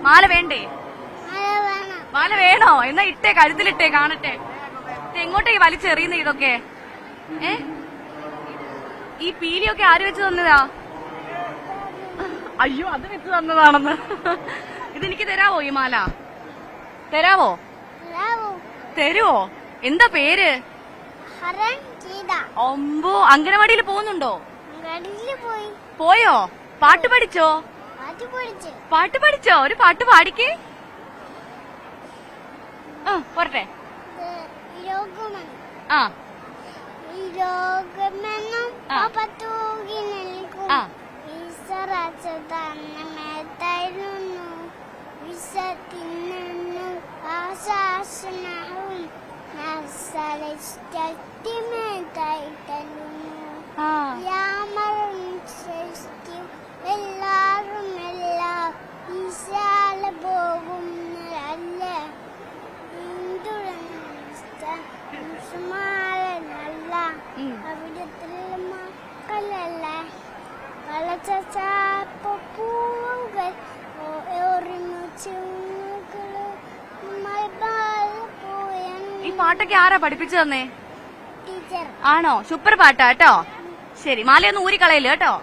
മാല വേണ്ടേ? മാല വേണോ? എന്നാ ഇട്ടേ, കഴുത്തിലിട്ടേ, കാണട്ടെ. എങ്ങോട്ടേ വലിച്ചെറിയുന്ന ഇതൊക്കെ? ഈ പീലിയൊക്കെ ആര് വെച്ച് തന്നതാ? അയ്യോ, അത് വെച്ച് തന്നതാണെന്ന്. ഇതെനിക്ക് തരാവോ ഈ മാല? തരാവോ? തരുവോ? എന്താ പേര്? ഒമ്പോ, അംഗനവാടിയിൽ പോകുന്നുണ്ടോ? പോയോ? പാട്ട് പഠിച്ചോ? പാട്ട് പഠിച്ചോ? ഒരു പാട്ട് പാടിക്കേ. പോരട്ടെ. ആ എല്ലാരും എല്ലാം ഈശാല പോകുന്നല്ല ല്ല അവിടത്തിൽ മക്കളല്ല കളച്ചൂകൾ ഒരുമിച്ച് ഈ പാട്ടൊക്കെ ആരാ പഠിപ്പിച്ചു തന്നേ? ടീച്ചർ. ആണോ? സൂപ്പർ പാട്ടാ കേട്ടോ. ശരി, മാലയൊന്നും ഊരിക്കളയില്ല കേട്ടോ.